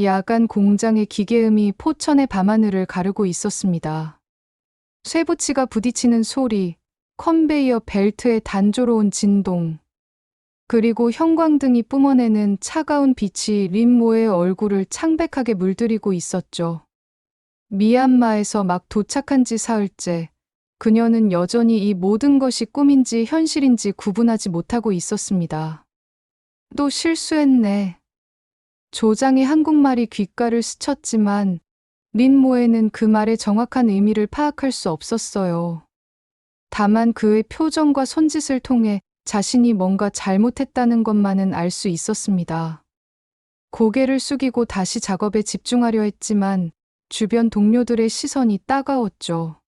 야간 공장의 기계음이 포천의 밤하늘을 가르고 있었습니다. 쇠붙이가 부딪히는 소리, 컨베이어 벨트의 단조로운 진동, 그리고 형광등이 뿜어내는 차가운 빛이 린모의 얼굴을 창백하게 물들이고 있었죠. 미얀마에서 막 도착한 지 사흘째, 그녀는 여전히 이 모든 것이 꿈인지 현실인지 구분하지 못하고 있었습니다. 또 실수했네. 조장의 한국말이 귓가를 스쳤지만 린모에는 그 말의 정확한 의미를 파악할 수 없었어요. 다만 그의 표정과 손짓을 통해 자신이 뭔가 잘못했다는 것만은 알 수 있었습니다. 고개를 숙이고 다시 작업에 집중하려 했지만 주변 동료들의 시선이 따가웠죠.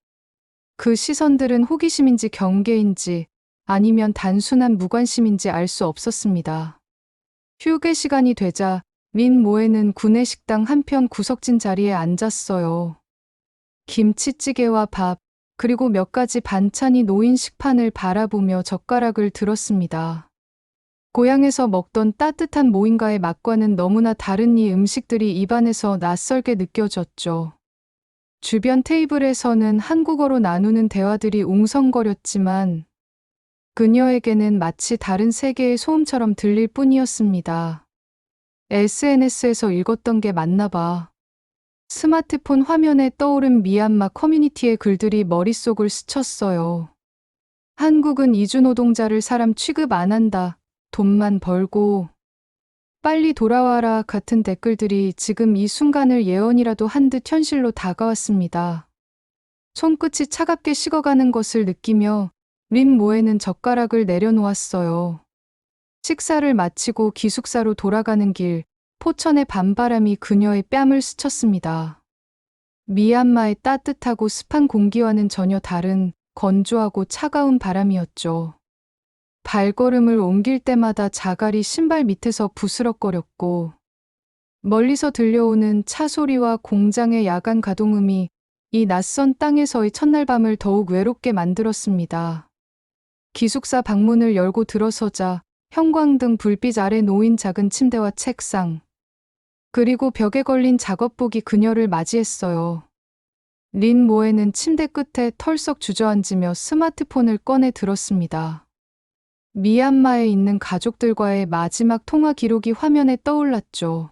그 시선들은 호기심인지 경계인지 아니면 단순한 무관심인지 알 수 없었습니다. 휴게 시간이 되자 린 모에는 구내식당 한편 구석진 자리에 앉았어요. 김치찌개와 밥, 그리고 몇 가지 반찬이 놓인 식판을 바라보며 젓가락을 들었습니다. 고향에서 먹던 따뜻한 모임과의 맛과는 너무나 다른 이 음식들이 입안에서 낯설게 느껴졌죠. 주변 테이블에서는 한국어로 나누는 대화들이 웅성거렸지만 그녀에게는 마치 다른 세계의 소음처럼 들릴 뿐이었습니다. SNS에서 읽었던 게 맞나 봐. 스마트폰 화면에 떠오른 미얀마 커뮤니티의 글들이 머릿속을 스쳤어요. 한국은 이주노동자를 사람 취급 안 한다. 돈만 벌고 빨리 돌아와라 같은 댓글들이 지금 이 순간을 예언이라도 한 듯 현실로 다가왔습니다. 손끝이 차갑게 식어가는 것을 느끼며 린 모에는 젓가락을 내려놓았어요. 식사를 마치고 기숙사로 돌아가는 길, 포천의 밤바람이 그녀의 뺨을 스쳤습니다. 미얀마의 따뜻하고 습한 공기와는 전혀 다른 건조하고 차가운 바람이었죠. 발걸음을 옮길 때마다 자갈이 신발 밑에서 부스럭거렸고 멀리서 들려오는 차 소리와 공장의 야간 가동음이 이 낯선 땅에서의 첫날 밤을 더욱 외롭게 만들었습니다. 기숙사 방문을 열고 들어서자 형광등 불빛 아래 놓인 작은 침대와 책상, 그리고 벽에 걸린 작업복이 그녀를 맞이했어요. 린 모에는 침대 끝에 털썩 주저앉으며 스마트폰을 꺼내 들었습니다. 미얀마에 있는 가족들과의 마지막 통화 기록이 화면에 떠올랐죠.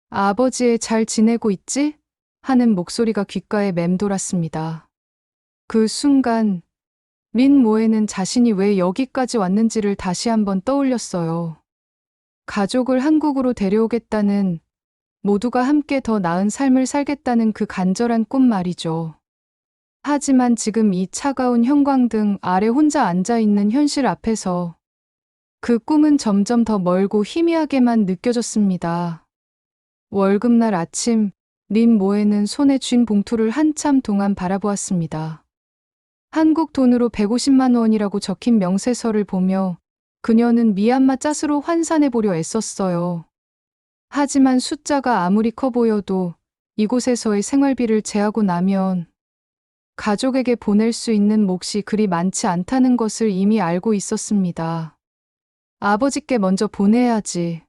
아버지의 잘 지내고 있지? 하는 목소리가 귓가에 맴돌았습니다. 그 순간 린 모에는 자신이 왜 여기까지 왔는지를 다시 한번 떠올렸어요. 가족을 한국으로 데려오겠다는, 모두가 함께 더 나은 삶을 살겠다는 그 간절한 꿈 말이죠. 하지만 지금 이 차가운 형광등 아래 혼자 앉아있는 현실 앞에서 그 꿈은 점점 더 멀고 희미하게만 느껴졌습니다. 월급날 아침, 린 모에는 손에 쥔 봉투를 한참 동안 바라보았습니다. 한국 돈으로 150만 원이라고 적힌 명세서를 보며 그녀는 미얀마 잣으로 환산해 보려 애썼어요. 하지만 숫자가 아무리 커 보여도 이곳에서의 생활비를 제하고 나면 가족에게 보낼 수 있는 몫이 그리 많지 않다는 것을 이미 알고 있었습니다. 아버지께 먼저 보내야지.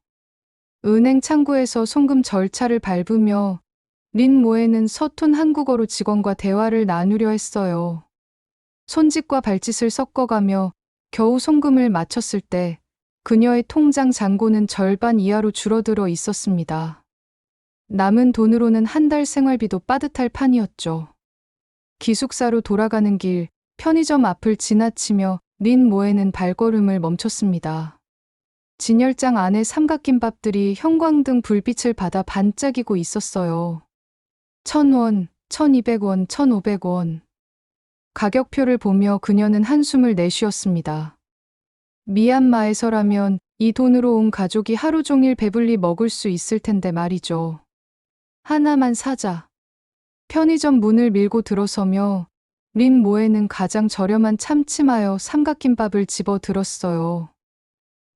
은행 창구에서 송금 절차를 밟으며 린 모에는 서툰 한국어로 직원과 대화를 나누려 했어요. 손짓과 발짓을 섞어가며 겨우 송금을 마쳤을 때 그녀의 통장 잔고는 절반 이하로 줄어들어 있었습니다. 남은 돈으로는 한 달 생활비도 빠듯할 판이었죠. 기숙사로 돌아가는 길, 편의점 앞을 지나치며 린 모에는 발걸음을 멈췄습니다. 진열장 안에 삼각김밥들이 형광등 불빛을 받아 반짝이고 있었어요. 1,000원, 1,200원, 1,500원. 가격표를 보며 그녀는 한숨을 내쉬었습니다. 미얀마에서라면 이 돈으로 온 가족이 하루 종일 배불리 먹을 수 있을 텐데 말이죠. 하나만 사자. 편의점 문을 밀고 들어서며 린 모에는 가장 저렴한 참치마요 삼각김밥을 집어 들었어요.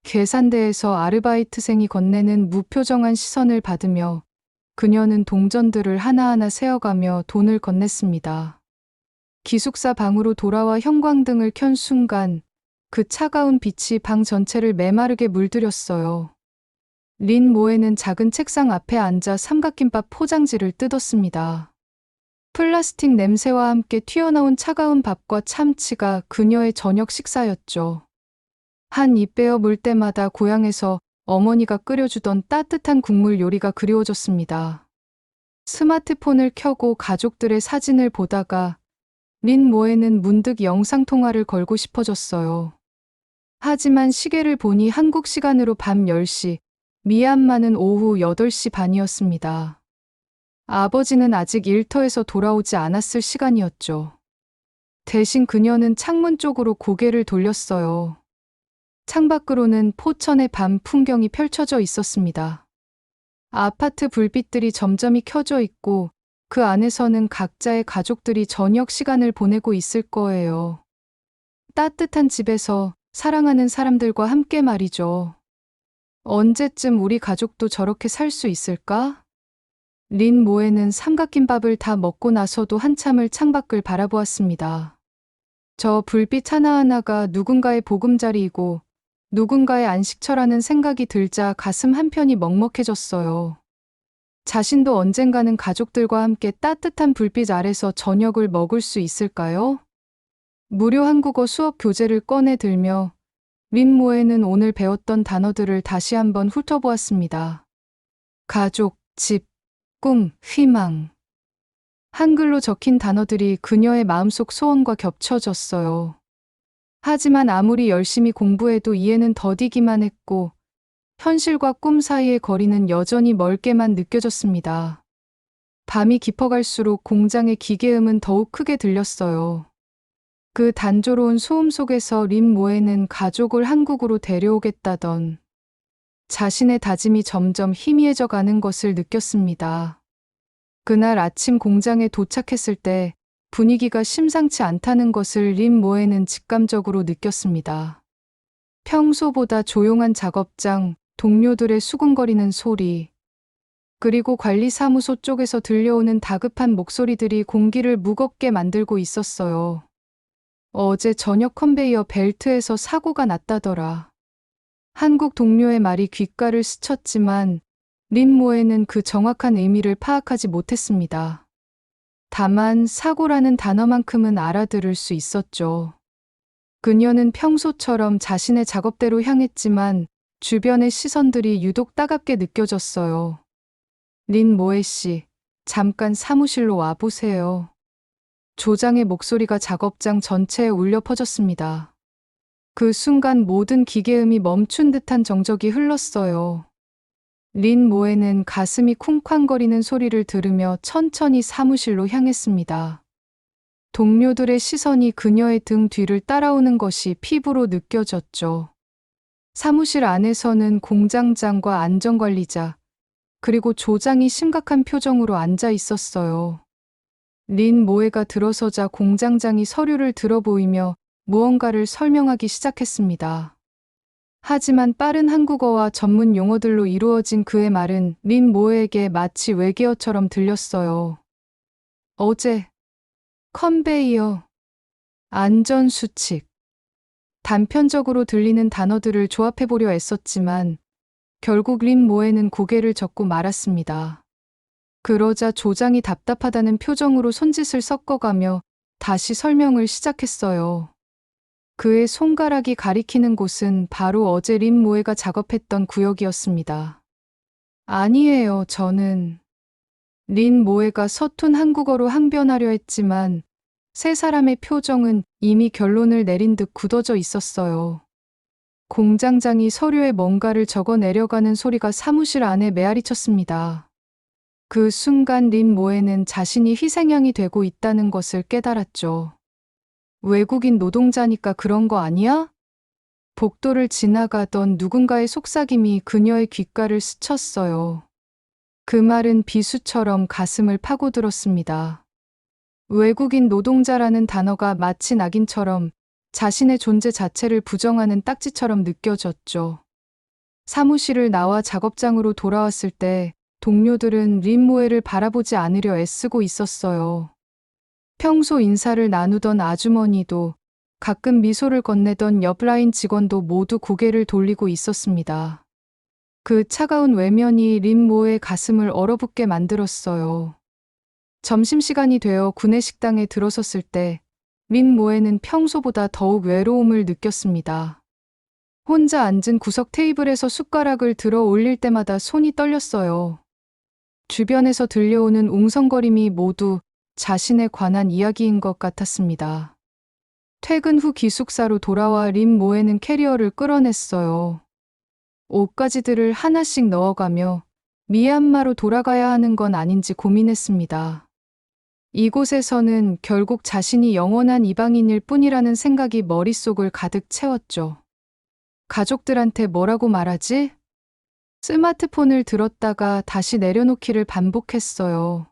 계산대에서 아르바이트생이 건네는 무표정한 시선을 받으며 그녀는 동전들을 하나하나 세어가며 돈을 건넸습니다. 기숙사 방으로 돌아와 형광등을 켠 순간 그 차가운 빛이 방 전체를 메마르게 물들였어요. 린 모에는 작은 책상 앞에 앉아 삼각김밥 포장지를 뜯었습니다. 플라스틱 냄새와 함께 튀어나온 차가운 밥과 참치가 그녀의 저녁 식사였죠. 한 입 베어 물 때마다 고향에서 어머니가 끓여주던 따뜻한 국물 요리가 그리워졌습니다. 스마트폰을 켜고 가족들의 사진을 보다가 린 모에는 문득 영상통화를 걸고 싶어졌어요. 하지만 시계를 보니 한국 시간으로 밤 10시, 미얀마는 오후 8시 반이었습니다. 아버지는 아직 일터에서 돌아오지 않았을 시간이었죠. 대신 그녀는 창문 쪽으로 고개를 돌렸어요. 창밖으로는 포천의 밤 풍경이 펼쳐져 있었습니다. 아파트 불빛들이 점점이 켜져 있고 그 안에서는 각자의 가족들이 저녁 시간을 보내고 있을 거예요. 따뜻한 집에서 사랑하는 사람들과 함께 말이죠. 언제쯤 우리 가족도 저렇게 살 수 있을까? 린 모에는 삼각김밥을 다 먹고 나서도 한참을 창밖을 바라보았습니다. 저 불빛 하나하나가 누군가의 보금자리이고 누군가의 안식처라는 생각이 들자 가슴 한편이 먹먹해졌어요. 자신도 언젠가는 가족들과 함께 따뜻한 불빛 아래서 저녁을 먹을 수 있을까요? 무료 한국어 수업 교재를 꺼내 들며 린 모에는 오늘 배웠던 단어들을 다시 한번 훑어보았습니다. 가족, 집, 꿈, 희망. 한글로 적힌 단어들이 그녀의 마음속 소원과 겹쳐졌어요. 하지만 아무리 열심히 공부해도 이해는 더디기만 했고 현실과 꿈 사이의 거리는 여전히 멀게만 느껴졌습니다. 밤이 깊어갈수록 공장의 기계음은 더욱 크게 들렸어요. 그 단조로운 소음 속에서 린 모에는 가족을 한국으로 데려오겠다던 자신의 다짐이 점점 희미해져 가는 것을 느꼈습니다. 그날 아침 공장에 도착했을 때 분위기가 심상치 않다는 것을 린 모에는 직감적으로 느꼈습니다. 평소보다 조용한 작업장, 동료들의 수군거리는 소리, 그리고 관리사무소 쪽에서 들려오는 다급한 목소리들이 공기를 무겁게 만들고 있었어요. 어제 저녁 컨베이어 벨트에서 사고가 났다더라. 한국 동료의 말이 귓가를 스쳤지만 린 모에는 그 정확한 의미를 파악하지 못했습니다. 다만 사고라는 단어만큼은 알아들을 수 있었죠. 그녀는 평소처럼 자신의 작업대로 향했지만 주변의 시선들이 유독 따갑게 느껴졌어요. 린 모에 씨, 잠깐 사무실로 와보세요. 조장의 목소리가 작업장 전체에 울려 퍼졌습니다. 그 순간 모든 기계음이 멈춘 듯한 정적이 흘렀어요. 린 모에는 가슴이 쿵쾅거리는 소리를 들으며 천천히 사무실로 향했습니다. 동료들의 시선이 그녀의 등 뒤를 따라오는 것이 피부로 느껴졌죠. 사무실 안에서는 공장장과 안전관리자, 그리고 조장이 심각한 표정으로 앉아 있었어요. 린 모에가 들어서자 공장장이 서류를 들어 보이며 무언가를 설명하기 시작했습니다. 하지만 빠른 한국어와 전문 용어들로 이루어진 그의 말은 린 모에에게 마치 외계어처럼 들렸어요. 어제, 컨베이어, 안전수칙. 단편적으로 들리는 단어들을 조합해보려 애썼지만 결국 린 모에는 고개를 젓고 말았습니다. 그러자 조장이 답답하다는 표정으로 손짓을 섞어가며 다시 설명을 시작했어요. 그의 손가락이 가리키는 곳은 바로 어제 린 모에가 작업했던 구역이었습니다. 아니에요, 저는. 린 모에가 서툰 한국어로 항변하려 했지만 세 사람의 표정은 이미 결론을 내린 듯 굳어져 있었어요. 공장장이 서류에 뭔가를 적어 내려가는 소리가 사무실 안에 메아리쳤습니다. 그 순간 린 모에는 자신이 희생양이 되고 있다는 것을 깨달았죠. 외국인 노동자니까 그런 거 아니야? 복도를 지나가던 누군가의 속삭임이 그녀의 귓가를 스쳤어요. 그 말은 비수처럼 가슴을 파고들었습니다. 외국인 노동자라는 단어가 마치 낙인처럼 자신의 존재 자체를 부정하는 딱지처럼 느껴졌죠. 사무실을 나와 작업장으로 돌아왔을 때 동료들은 린 모에를 바라보지 않으려 애쓰고 있었어요. 평소 인사를 나누던 아주머니도 가끔 미소를 건네던 옆 라인 직원도 모두 고개를 돌리고 있었습니다. 그 차가운 외면이 린모의 가슴을 얼어붙게 만들었어요. 점심시간이 되어 구내식당에 들어섰을 때 린모에는 평소보다 더욱 외로움을 느꼈습니다. 혼자 앉은 구석 테이블에서 숟가락을 들어 올릴 때마다 손이 떨렸어요. 주변에서 들려오는 웅성거림이 모두 자신에 관한 이야기인 것 같았습니다. 퇴근 후 기숙사로 돌아와 린모에는 캐리어를 끌어냈어요. 옷가지들을 하나씩 넣어가며 미얀마로 돌아가야 하는 건 아닌지 고민했습니다. 이곳에서는 결국 자신이 영원한 이방인일 뿐이라는 생각이 머릿속을 가득 채웠죠. 가족들한테 뭐라고 말하지? 스마트폰을 들었다가 다시 내려놓기를 반복했어요.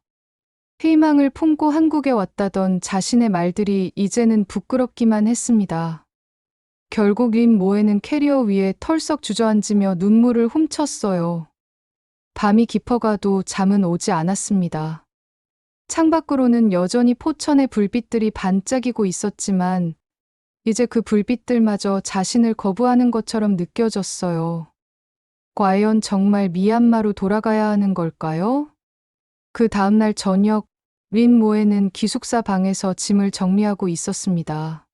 희망을 품고 한국에 왔다던 자신의 말들이 이제는 부끄럽기만 했습니다. 결국 린모에는 캐리어 위에 털썩 주저앉으며 눈물을 훔쳤어요. 밤이 깊어가도 잠은 오지 않았습니다. 창밖으로는 여전히 포천의 불빛들이 반짝이고 있었지만 이제 그 불빛들마저 자신을 거부하는 것처럼 느껴졌어요. 과연 정말 미얀마로 돌아가야 하는 걸까요? 그 다음날 저녁, 린모에는 기숙사 방에서 짐을 정리하고 있었습니다.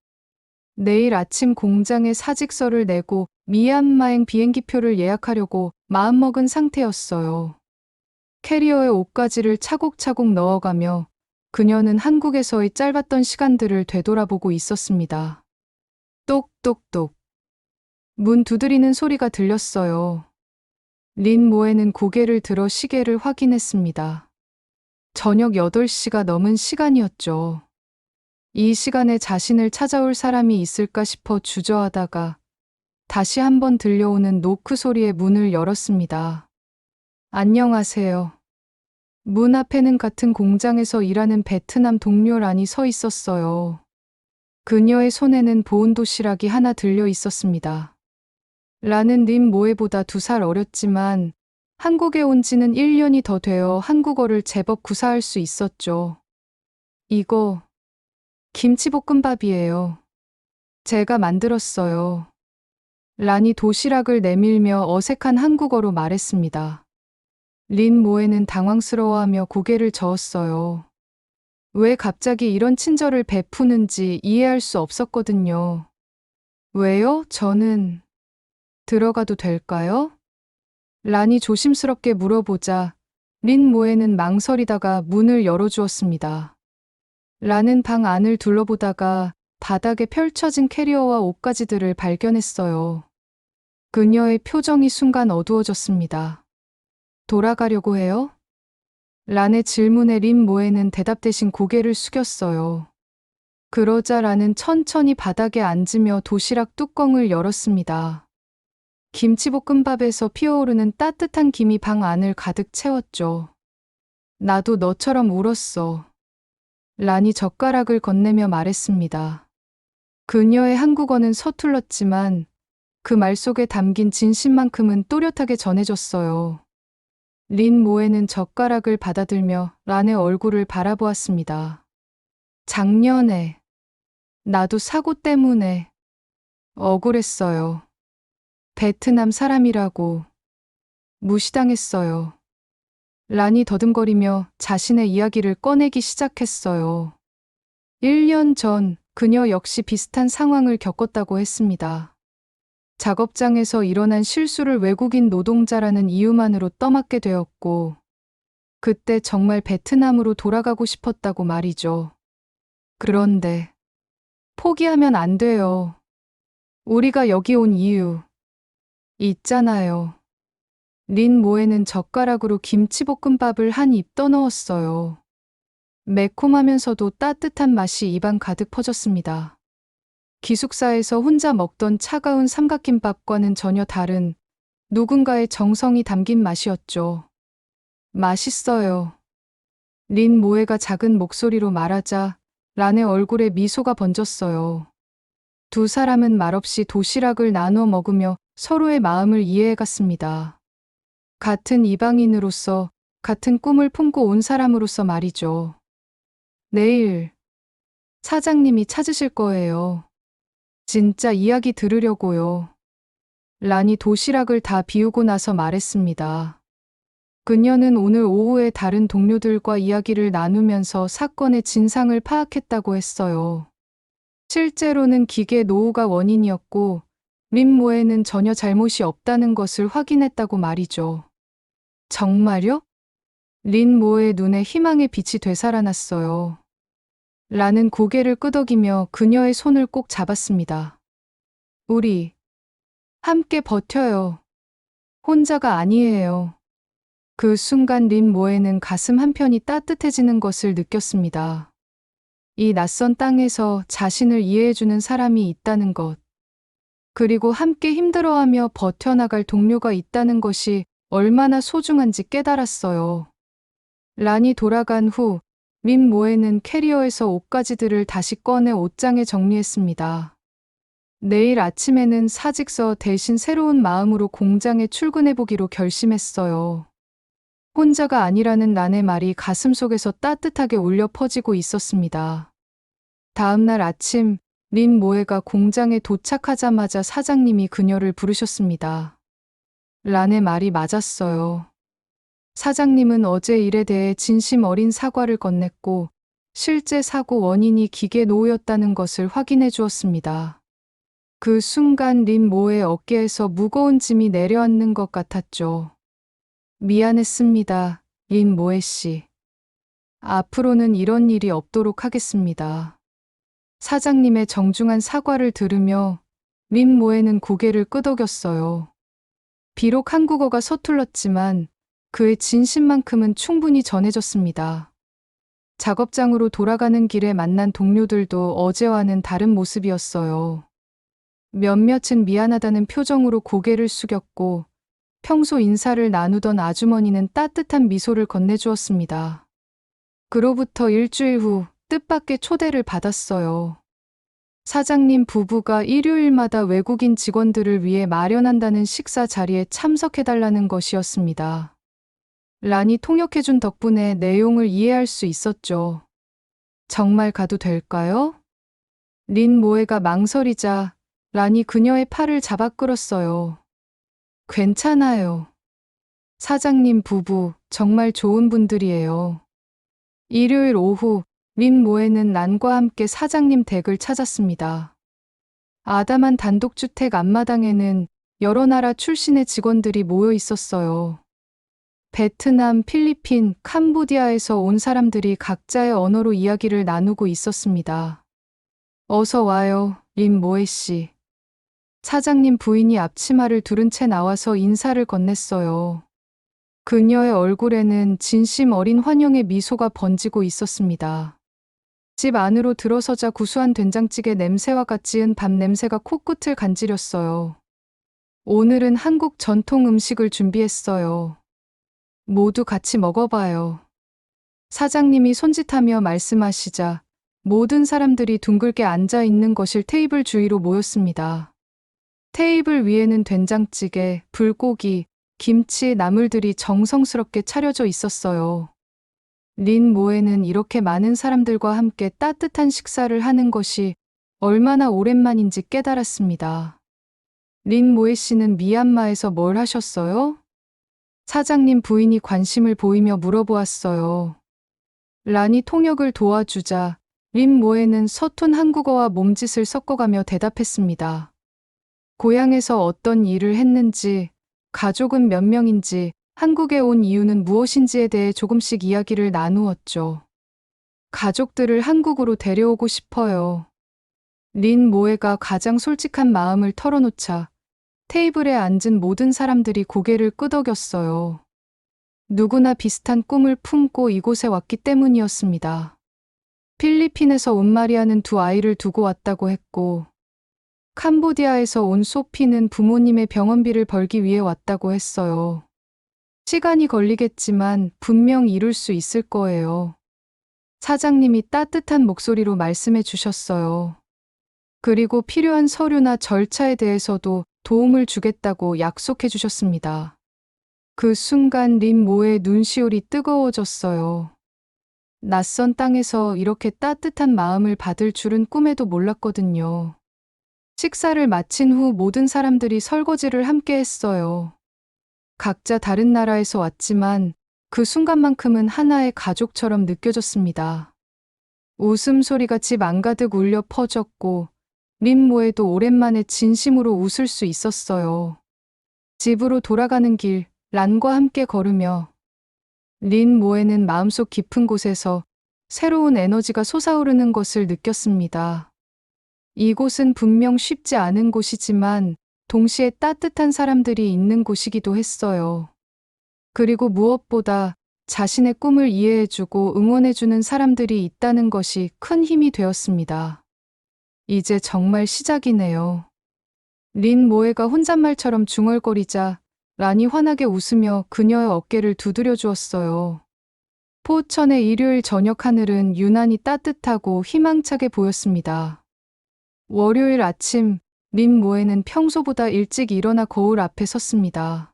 내일 아침 공장에 사직서를 내고 미얀마행 비행기표를 예약하려고 마음먹은 상태였어요. 캐리어에 옷가지를 차곡차곡 넣어가며 그녀는 한국에서의 짧았던 시간들을 되돌아보고 있었습니다. 똑똑똑. 문 두드리는 소리가 들렸어요. 린모에는 고개를 들어 시계를 확인했습니다. 저녁 8시가 넘은 시간이었죠. 이 시간에 자신을 찾아올 사람이 있을까 싶어 주저하다가 다시 한번 들려오는 노크 소리에 문을 열었습니다. 안녕하세요. 문 앞에는 같은 공장에서 일하는 베트남 동료 란이 서 있었어요. 그녀의 손에는 보온 도시락이 하나 들려 있었습니다. 란은 린모에보다 2살 어렸지만 한국에 온 지는 1년이 더 되어 한국어를 제법 구사할 수 있었죠. 이거 김치볶음밥이에요. 제가 만들었어요. 란이 도시락을 내밀며 어색한 한국어로 말했습니다. 린모에는 당황스러워하며 고개를 저었어요. 왜 갑자기 이런 친절을 베푸는지 이해할 수 없었거든요. 왜요? 저는 들어가도 될까요? 란이 조심스럽게 물어보자 린모에는 망설이다가 문을 열어주었습니다. 란은 방 안을 둘러보다가 바닥에 펼쳐진 캐리어와 옷가지들을 발견했어요. 그녀의 표정이 순간 어두워졌습니다. 돌아가려고 해요? 란의 질문에 린모에는 대답 대신 고개를 숙였어요. 그러자 란은 천천히 바닥에 앉으며 도시락 뚜껑을 열었습니다. 김치볶음밥에서 피어오르는 따뜻한 김이 방 안을 가득 채웠죠. 나도 너처럼 울었어. 란이 젓가락을 건네며 말했습니다. 그녀의 한국어는 서툴렀지만 그 말 속에 담긴 진심만큼은 또렷하게 전해졌어요. 린모에는 젓가락을 받아들며 란의 얼굴을 바라보았습니다. 작년에 나도 사고 때문에 억울했어요. 베트남 사람이라고 무시당했어요. 란이 더듬거리며 자신의 이야기를 꺼내기 시작했어요. 1년 전 그녀 역시 비슷한 상황을 겪었다고 했습니다. 작업장에서 일어난 실수를 외국인 노동자라는 이유만으로 떠맡게 되었고, 그때 정말 베트남으로 돌아가고 싶었다고 말이죠. 그런데 포기하면 안 돼요. 우리가 여기 온 이유 있잖아요. 린모에는 젓가락으로 김치볶음밥을 한 입 떠넣었어요. 매콤하면서도 따뜻한 맛이 입안 가득 퍼졌습니다. 기숙사에서 혼자 먹던 차가운 삼각김밥과는 전혀 다른 누군가의 정성이 담긴 맛이었죠. 맛있어요. 린모에가 작은 목소리로 말하자 란의 얼굴에 미소가 번졌어요. 두 사람은 말없이 도시락을 나눠 먹으며 서로의 마음을 이해해갔습니다. 같은 이방인으로서, 같은 꿈을 품고 온 사람으로서 말이죠. 내일 사장님이 찾으실 거예요. 진짜 이야기 들으려고요. 란이 도시락을 다 비우고 나서 말했습니다. 그녀는 오늘 오후에 다른 동료들과 이야기를 나누면서 사건의 진상을 파악했다고 했어요. 실제로는 기계 노후가 원인이었고 린모에는 전혀 잘못이 없다는 것을 확인했다고 말이죠. 정말요? 린모의 눈에 희망의 빛이 되살아났어요. 라는 고개를 끄덕이며 그녀의 손을 꼭 잡았습니다. 우리 함께 버텨요. 혼자가 아니에요. 그 순간 린모에는 가슴 한편이 따뜻해지는 것을 느꼈습니다. 이 낯선 땅에서 자신을 이해해주는 사람이 있다는 것. 그리고 함께 힘들어하며 버텨나갈 동료가 있다는 것이 얼마나 소중한지 깨달았어요. 란이 돌아간 후 린모에는 캐리어에서 옷가지들을 다시 꺼내 옷장에 정리했습니다. 내일 아침에는 사직서 대신 새로운 마음으로 공장에 출근해보기로 결심했어요. 혼자가 아니라는 란의 말이 가슴속에서 따뜻하게 울려 퍼지고 있었습니다. 다음 날 아침 린모에가 공장에 도착하자마자 사장님이 그녀를 부르셨습니다. 란의 말이 맞았어요. 사장님은 어제 일에 대해 진심 어린 사과를 건넸고 실제 사고 원인이 기계 노후였다는 것을 확인해 주었습니다. 그 순간 린모의 어깨에서 무거운 짐이 내려앉는 것 같았죠. 미안했습니다, 린모에 씨. 앞으로는 이런 일이 없도록 하겠습니다. 사장님의 정중한 사과를 들으며 린모에는 고개를 끄덕였어요. 비록 한국어가 서툴렀지만 그의 진심만큼은 충분히 전해졌습니다. 작업장으로 돌아가는 길에 만난 동료들도 어제와는 다른 모습이었어요. 몇몇은 미안하다는 표정으로 고개를 숙였고 평소 인사를 나누던 아주머니는 따뜻한 미소를 건네주었습니다. 그로부터 일주일 후 뜻밖의 초대를 받았어요. 사장님 부부가 일요일마다 외국인 직원들을 위해 마련한다는 식사 자리에 참석해달라는 것이었습니다. 란이 통역해준 덕분에 내용을 이해할 수 있었죠. 정말 가도 될까요? 린모에가 망설이자 란이 그녀의 팔을 잡아 끌었어요. 괜찮아요. 사장님 부부 정말 좋은 분들이에요. 일요일 오후 린모에는 란과 함께 사장님 댁을 찾았습니다. 아담한 단독주택 앞마당에는 여러 나라 출신의 직원들이 모여 있었어요. 베트남, 필리핀, 캄보디아에서 온 사람들이 각자의 언어로 이야기를 나누고 있었습니다. 어서 와요, 린모에 씨. 사장님 부인이 앞치마를 두른 채 나와서 인사를 건넸어요. 그녀의 얼굴에는 진심 어린 환영의 미소가 번지고 있었습니다. 집 안으로 들어서자 구수한 된장찌개 냄새와 같이 은 밥 냄새가 코끝을 간지렸어요. 오늘은 한국 전통 음식을 준비했어요. 모두 같이 먹어봐요. 사장님이 손짓하며 말씀하시자 모든 사람들이 둥글게 앉아 있는 거실 테이블 주위로 모였습니다. 테이블 위에는 된장찌개, 불고기, 김치, 나물들이 정성스럽게 차려져 있었어요. 린모에는 이렇게 많은 사람들과 함께 따뜻한 식사를 하는 것이 얼마나 오랜만인지 깨달았습니다. 린모에 씨는 미얀마에서 뭘 하셨어요? 사장님 부인이 관심을 보이며 물어보았어요. 란이 통역을 도와주자 린모에는 서툰 한국어와 몸짓을 섞어가며 대답했습니다. 고향에서 어떤 일을 했는지, 가족은 몇 명인지, 한국에 온 이유는 무엇인지에 대해 조금씩 이야기를 나누었죠. 가족들을 한국으로 데려오고 싶어요. 린모에가 가장 솔직한 마음을 털어놓자 테이블에 앉은 모든 사람들이 고개를 끄덕였어요. 누구나 비슷한 꿈을 품고 이곳에 왔기 때문이었습니다. 필리핀에서 온 마리아는 두 아이를 두고 왔다고 했고, 캄보디아에서 온 소피는 부모님의 병원비를 벌기 위해 왔다고 했어요. 시간이 걸리겠지만 분명 이룰 수 있을 거예요. 사장님이 따뜻한 목소리로 말씀해 주셨어요. 그리고 필요한 서류나 절차에 대해서도 도움을 주겠다고 약속해 주셨습니다. 그 순간 린모의 눈시울이 뜨거워졌어요. 낯선 땅에서 이렇게 따뜻한 마음을 받을 줄은 꿈에도 몰랐거든요. 식사를 마친 후 모든 사람들이 설거지를 함께 했어요. 각자 다른 나라에서 왔지만 그 순간만큼은 하나의 가족처럼 느껴졌습니다. 웃음소리가 집 안가득 울려 퍼졌고 린모에도 오랜만에 진심으로 웃을 수 있었어요. 집으로 돌아가는 길, 란과 함께 걸으며 린모에는 마음속 깊은 곳에서 새로운 에너지가 솟아오르는 것을 느꼈습니다. 이곳은 분명 쉽지 않은 곳이지만 동시에 따뜻한 사람들이 있는 곳이기도 했어요. 그리고 무엇보다 자신의 꿈을 이해해주고 응원해주는 사람들이 있다는 것이 큰 힘이 되었습니다. 이제 정말 시작이네요. 린 모에가 혼잣말처럼 중얼거리자 란이 환하게 웃으며 그녀의 어깨를 두드려 주었어요. 포천의 일요일 저녁 하늘은 유난히 따뜻하고 희망차게 보였습니다. 월요일 아침, 린 모에는 평소보다 일찍 일어나 거울 앞에 섰습니다.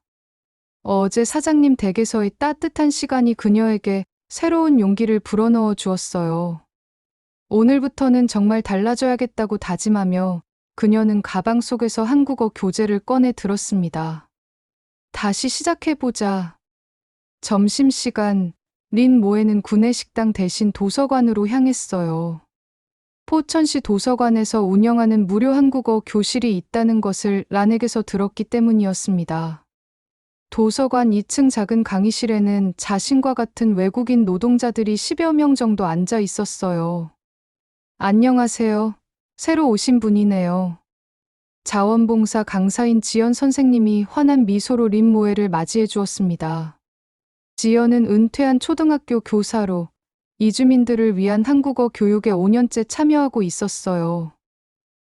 어제 사장님 댁에서의 따뜻한 시간이 그녀에게 새로운 용기를 불어넣어 주었어요. 오늘부터는 정말 달라져야겠다고 다짐하며 그녀는 가방 속에서 한국어 교재를 꺼내 들었습니다. 다시 시작해보자. 점심시간, 린 모에는 구내식당 대신 도서관으로 향했어요. 포천시 도서관에서 운영하는 무료 한국어 교실이 있다는 것을 란에게서 들었기 때문이었습니다. 도서관 2층 작은 강의실에는 자신과 같은 외국인 노동자들이 10여 명 정도 앉아 있었어요. 안녕하세요. 새로 오신 분이네요. 자원봉사 강사인 지연 선생님이 환한 미소로 린 모에를 맞이해 주었습니다. 지연은 은퇴한 초등학교 교사로 이주민들을 위한 한국어 교육에 5년째 참여하고 있었어요.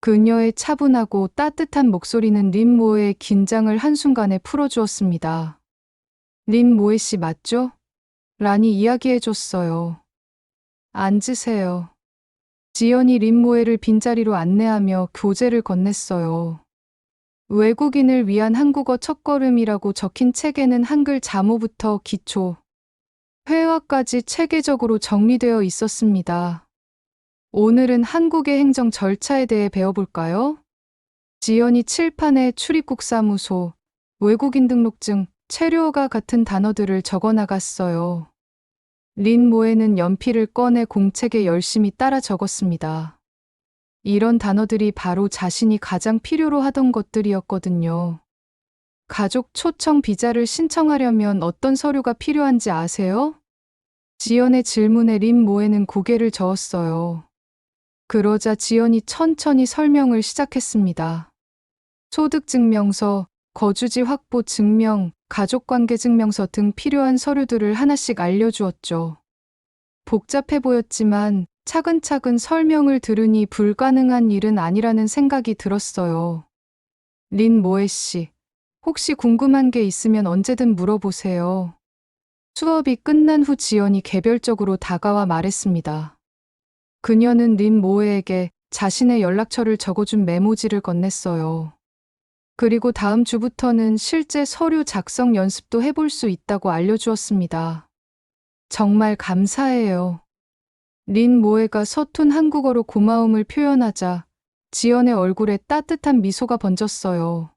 그녀의 차분하고 따뜻한 목소리는 린 모에의 긴장을 한순간에 풀어주었습니다. 린 모에 씨 맞죠? 란이 이야기해줬어요. 앉으세요. 지연이 린 모에를 빈자리로 안내하며 교재를 건넸어요. 외국인을 위한 한국어 첫걸음이라고 적힌 책에는 한글 자모부터 기초, 회화까지 체계적으로 정리되어 있었습니다. 오늘은 한국의 행정 절차에 대해 배워볼까요? 지연이 칠판에 출입국사무소, 외국인 등록증, 체류허가 같은 단어들을 적어 나갔어요. 린 모에는 연필을 꺼내 공책에 열심히 따라 적었습니다. 이런 단어들이 바로 자신이 가장 필요로 하던 것들이었거든요. 가족 초청 비자를 신청하려면 어떤 서류가 필요한지 아세요? 지연의 질문에 린 모에는 고개를 저었어요. 그러자 지연이 천천히 설명을 시작했습니다. 소득증명서, 거주지 확보 증명, 가족관계증명서 등 필요한 서류들을 하나씩 알려주었죠. 복잡해 보였지만 차근차근 설명을 들으니 불가능한 일은 아니라는 생각이 들었어요. 린 모에 씨, 혹시 궁금한 게 있으면 언제든 물어보세요. 수업이 끝난 후 지연이 개별적으로 다가와 말했습니다. 그녀는 린 모에에게 자신의 연락처를 적어준 메모지를 건넸어요. 그리고 다음 주부터는 실제 서류 작성 연습도 해볼 수 있다고 알려주었습니다. 정말 감사해요. 린 모에가 서툰 한국어로 고마움을 표현하자 지연의 얼굴에 따뜻한 미소가 번졌어요.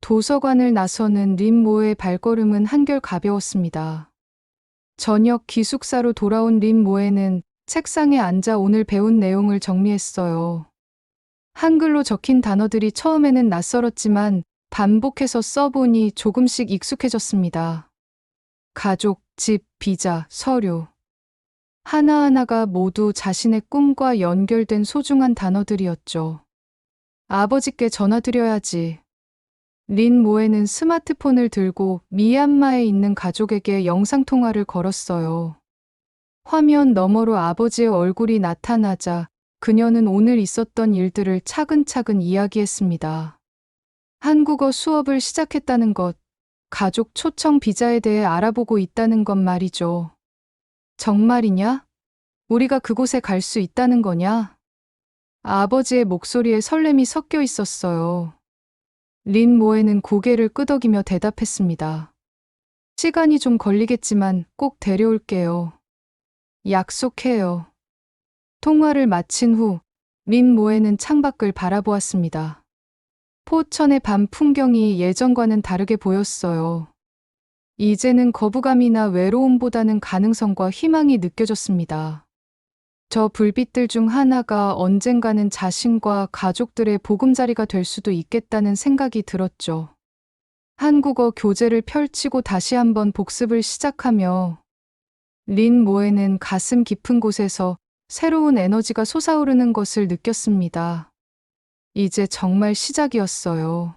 도서관을 나서는 린 모에의 발걸음은 한결 가벼웠습니다. 저녁 기숙사로 돌아온 린 모에는 책상에 앉아 오늘 배운 내용을 정리했어요. 한글로 적힌 단어들이 처음에는 낯설었지만 반복해서 써보니 조금씩 익숙해졌습니다. 가족, 집, 비자, 서류. 하나하나가 모두 자신의 꿈과 연결된 소중한 단어들이었죠. 아버지께 전화드려야지. 린 모에는 스마트폰을 들고 미얀마에 있는 가족에게 영상통화를 걸었어요. 화면 너머로 아버지의 얼굴이 나타나자 그녀는 오늘 있었던 일들을 차근차근 이야기했습니다. 한국어 수업을 시작했다는 것, 가족 초청 비자에 대해 알아보고 있다는 것 말이죠. 정말이냐? 우리가 그곳에 갈 수 있다는 거냐? 아버지의 목소리에 설렘이 섞여 있었어요. 린 모에는 고개를 끄덕이며 대답했습니다. 시간이 좀 걸리겠지만 꼭 데려올게요. 약속해요. 통화를 마친 후 린 모에는 창밖을 바라보았습니다. 포천의 밤 풍경이 예전과는 다르게 보였어요. 이제는 거부감이나 외로움보다는 가능성과 희망이 느껴졌습니다. 저 불빛들 중 하나가 언젠가는 자신과 가족들의 보금자리가 될 수도 있겠다는 생각이 들었죠. 한국어 교재를 펼치고 다시 한번 복습을 시작하며 린 모에는 가슴 깊은 곳에서 새로운 에너지가 솟아오르는 것을 느꼈습니다. 이제 정말 시작이었어요.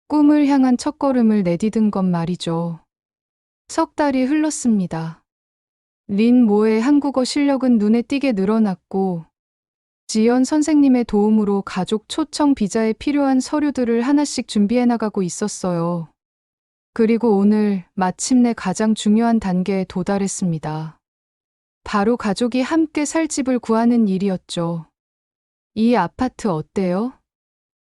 꿈을 향한 첫걸음을 내디딘 것 말이죠. 석 달이 흘렀습니다. 린 모의 한국어 실력은 눈에 띄게 늘어났고 지연 선생님의 도움으로 가족 초청 비자에 필요한 서류들을 하나씩 준비해 나가고 있었어요. 그리고 오늘 마침내 가장 중요한 단계에 도달했습니다. 바로 가족이 함께 살 집을 구하는 일이었죠. 이 아파트 어때요?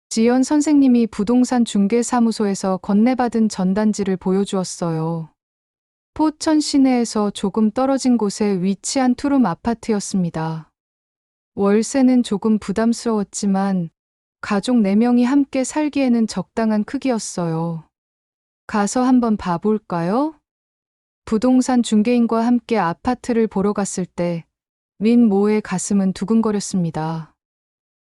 지연 선생님이 부동산 중개사무소에서 건네받은 전단지를 보여주었어요. 포천 시내에서 조금 떨어진 곳에 위치한 투룸 아파트였습니다. 월세는 조금 부담스러웠지만 가족 4명이 함께 살기에는 적당한 크기였어요. 가서 한번 봐볼까요? 부동산 중개인과 함께 아파트를 보러 갔을 때 린 모의 가슴은 두근거렸습니다.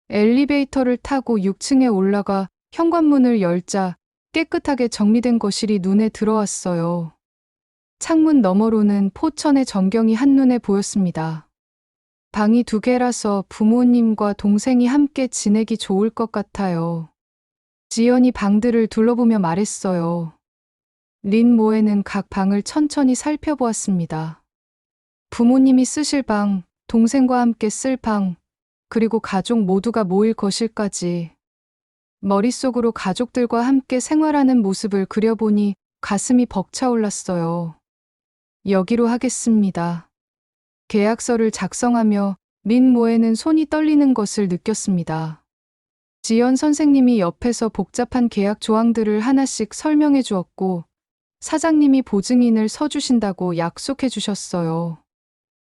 엘리베이터를 타고 6층에 올라가 현관문을 열자 깨끗하게 정리된 거실이 눈에 들어왔어요. 창문 너머로는 포천의 전경이 한눈에 보였습니다. 방이 2개라서 부모님과 동생이 함께 지내기 좋을 것 같아요. 지연이 방들을 둘러보며 말했어요. 린 모에는 각 방을 천천히 살펴보았습니다. 부모님이 쓰실 방, 동생과 함께 쓸 방, 그리고 가족 모두가 모일 거실까지. 머릿속으로 가족들과 함께 생활하는 모습을 그려보니 가슴이 벅차올랐어요. 여기로 하겠습니다. 계약서를 작성하며 린 모에는 손이 떨리는 것을 느꼈습니다. 지연 선생님이 옆에서 복잡한 계약 조항들을 하나씩 설명해 주었고 사장님이 보증인을 서주신다고 약속해 주셨어요.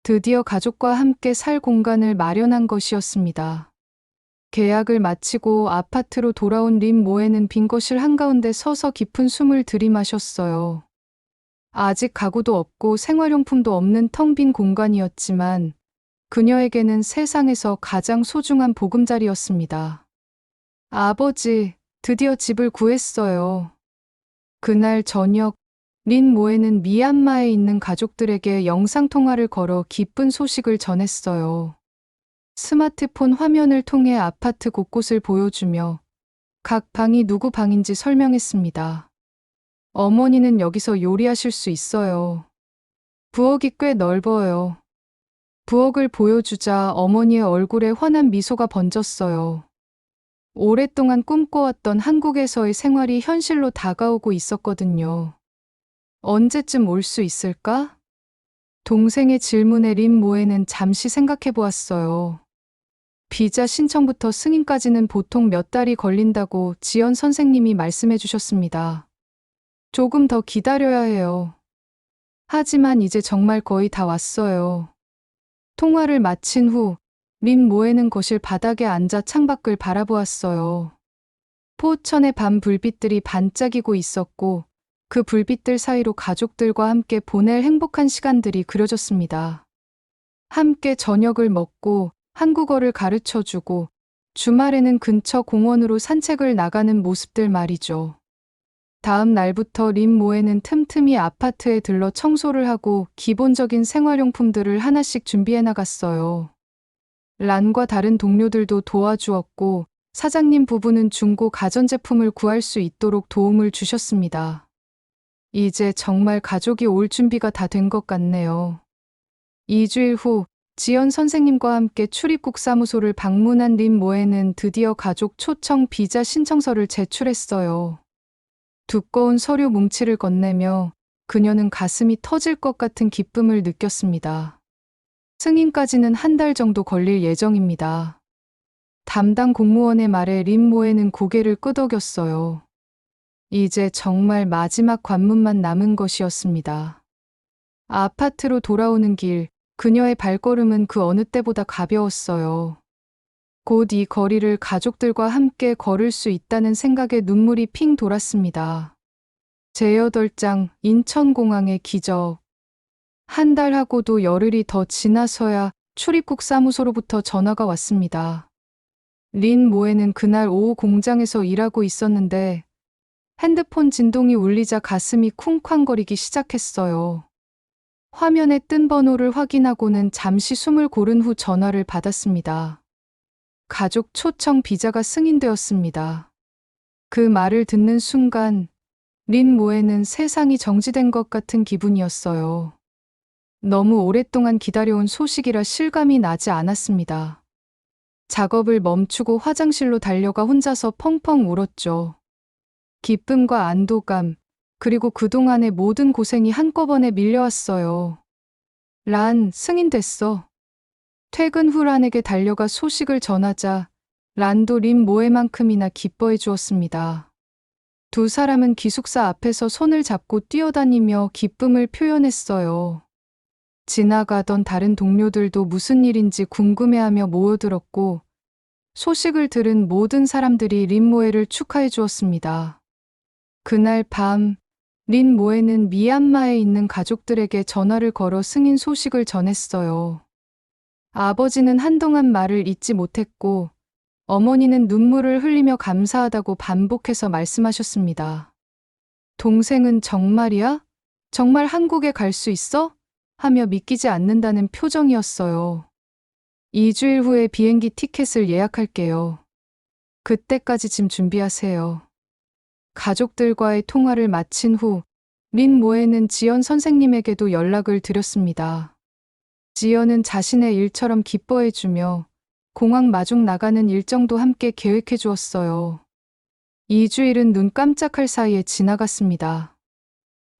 드디어 가족과 함께 살 공간을 마련한 것이었습니다. 계약을 마치고 아파트로 돌아온 린 모에는 빈 거실 한가운데 서서 깊은 숨을 들이마셨어요. 아직 가구도 없고 생활용품도 없는 텅 빈 공간이었지만 그녀에게는 세상에서 가장 소중한 보금자리였습니다. 아버지, 드디어 집을 구했어요. 그날 저녁, 린 모에는 미얀마에 있는 가족들에게 영상통화를 걸어 기쁜 소식을 전했어요. 스마트폰 화면을 통해 아파트 곳곳을 보여주며 각 방이 누구 방인지 설명했습니다. 어머니는 여기서 요리하실 수 있어요. 부엌이 꽤 넓어요. 부엌을 보여주자 어머니의 얼굴에 환한 미소가 번졌어요. 오랫동안 꿈꿔왔던 한국에서의 생활이 현실로 다가오고 있었거든요. 언제쯤 올 수 있을까? 동생의 질문에 린 모에는 잠시 생각해 보았어요. 비자 신청부터 승인까지는 보통 몇 달이 걸린다고 지연 선생님이 말씀해 주셨습니다. 조금 더 기다려야 해요. 하지만 이제 정말 거의 다 왔어요. 통화를 마친 후 린 모에는 거실 바닥에 앉아 창밖을 바라보았어요. 포천의 밤 불빛들이 반짝이고 있었고 그 불빛들 사이로 가족들과 함께 보낼 행복한 시간들이 그려졌습니다. 함께 저녁을 먹고 한국어를 가르쳐주고 주말에는 근처 공원으로 산책을 나가는 모습들 말이죠. 다음 날부터 린 모에는 틈틈이 아파트에 들러 청소를 하고 기본적인 생활용품들을 하나씩 준비해 나갔어요. 란과 다른 동료들도 도와주었고 사장님 부부는 중고 가전제품을 구할 수 있도록 도움을 주셨습니다. 이제 정말 가족이 올 준비가 다 된 것 같네요. 2주일 후 지연 선생님과 함께 출입국 사무소를 방문한 린 모에는 드디어 가족 초청 비자 신청서를 제출했어요. 두꺼운 서류 뭉치를 건네며 그녀는 가슴이 터질 것 같은 기쁨을 느꼈습니다. 승인까지는 1달 정도 걸릴 예정입니다. 담당 공무원의 말에 린 모에는 고개를 끄덕였어요. 이제 정말 마지막 관문만 남은 것이었습니다. 아파트로 돌아오는 길, 그녀의 발걸음은 그 어느 때보다 가벼웠어요. 곧 이 거리를 가족들과 함께 걸을 수 있다는 생각에 눈물이 핑 돌았습니다. 제8장 인천공항의 기적. 한 달 하고도 열흘이 더 지나서야 출입국 사무소로부터 전화가 왔습니다. 린 모에는 그날 오후 공장에서 일하고 있었는데 핸드폰 진동이 울리자 가슴이 쿵쾅거리기 시작했어요. 화면에 뜬 번호를 확인하고는 잠시 숨을 고른 후 전화를 받았습니다. 가족 초청 비자가 승인되었습니다. 그 말을 듣는 순간 린 모에는 세상이 정지된 것 같은 기분이었어요. 너무 오랫동안 기다려온 소식이라 실감이 나지 않았습니다. 작업을 멈추고 화장실로 달려가 혼자서 펑펑 울었죠. 기쁨과 안도감, 그리고 그동안의 모든 고생이 한꺼번에 밀려왔어요. 란, 승인됐어. 퇴근 후 란에게 달려가 소식을 전하자 란도 린 모에만큼이나 기뻐해 주었습니다. 두 사람은 기숙사 앞에서 손을 잡고 뛰어다니며 기쁨을 표현했어요. 지나가던 다른 동료들도 무슨 일인지 궁금해하며 모여들었고 소식을 들은 모든 사람들이 린 모에를 축하해 주었습니다. 그날 밤 린 모에는 미얀마에 있는 가족들에게 전화를 걸어 승인 소식을 전했어요. 아버지는 한동안 말을 잇지 못했고 어머니는 눈물을 흘리며 감사하다고 반복해서 말씀하셨습니다. 동생은 정말이야? 정말 한국에 갈 수 있어? 하며 믿기지 않는다는 표정이었어요. 2주일 후에 비행기 티켓을 예약할게요. 그때까지 짐 준비하세요. 가족들과의 통화를 마친 후 린 모에는 지연 선생님에게도 연락을 드렸습니다. 지연은 자신의 일처럼 기뻐해주며 공항 마중 나가는 일정도 함께 계획해 주었어요. 2주일은 눈 깜짝할 사이에 지나갔습니다.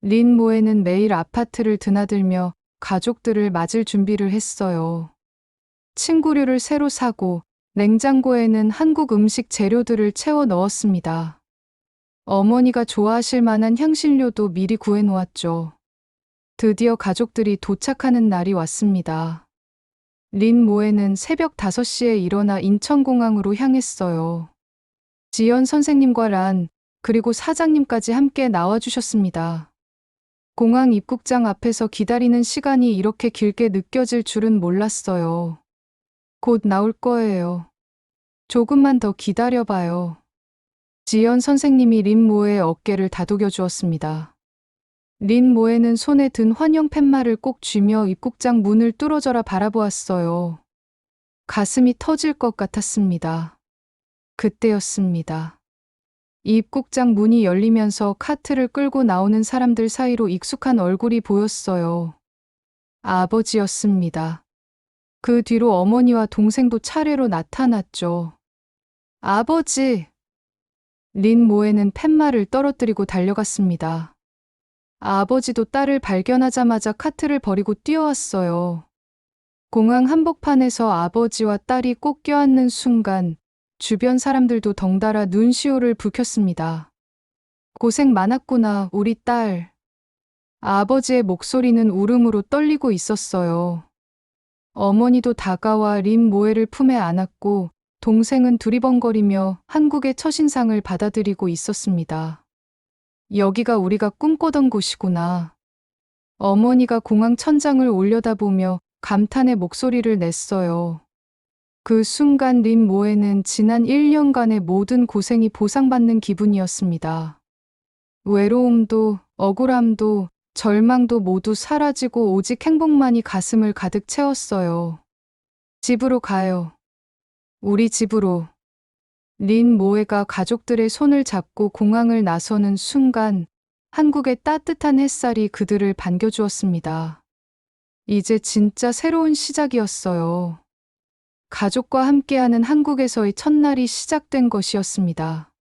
린 모에는 매일 아파트를 드나들며 가족들을 맞을 준비를 했어요. 침구류를 새로 사고 냉장고에는 한국 음식 재료들을 채워 넣었습니다. 어머니가 좋아하실 만한 향신료도 미리 구해 놓았죠. 드디어 가족들이 도착하는 날이 왔습니다. 린 모에는 새벽 5시에 일어나 인천공항으로 향했어요. 지연 선생님과 란, 그리고 사장님까지 함께 나와주셨습니다. 공항 입국장 앞에서 기다리는 시간이 이렇게 길게 느껴질 줄은 몰랐어요. 곧 나올 거예요. 조금만 더 기다려봐요. 지연 선생님이 린 모에의 어깨를 다독여 주었습니다. 린 모에는 손에 든 환영 팻말을 꼭 쥐며 입국장 문을 뚫어져라 바라보았어요. 가슴이 터질 것 같았습니다. 그때였습니다. 입국장 문이 열리면서 카트를 끌고 나오는 사람들 사이로 익숙한 얼굴이 보였어요. 아버지였습니다. 그 뒤로 어머니와 동생도 차례로 나타났죠. 아버지! 린 모에는 팻말을 떨어뜨리고 달려갔습니다. 아버지도 딸을 발견하자마자 카트를 버리고 뛰어왔어요. 공항 한복판에서 아버지와 딸이 꼭 껴안는 순간 주변 사람들도 덩달아 눈시울을 붉혔습니다. 고생 많았구나, 우리 딸. 아버지의 목소리는 울음으로 떨리고 있었어요. 어머니도 다가와 린 모에를 품에 안았고 동생은 두리번거리며 한국의 첫인상을 받아들이고 있었습니다. 여기가 우리가 꿈꾸던 곳이구나. 어머니가 공항 천장을 올려다보며 감탄의 목소리를 냈어요. 그 순간 린 모에는 지난 1년간의 모든 고생이 보상받는 기분이었습니다. 외로움도, 억울함도, 절망도 모두 사라지고 오직 행복만이 가슴을 가득 채웠어요. 집으로 가요. 우리 집으로. 린 모에가 가족들의 손을 잡고 공항을 나서는 순간 한국의 따뜻한 햇살이 그들을 반겨주었습니다. 이제 진짜 새로운 시작이었어요. 가족과 함께하는 한국에서의 첫날이 시작된 것이었습니다.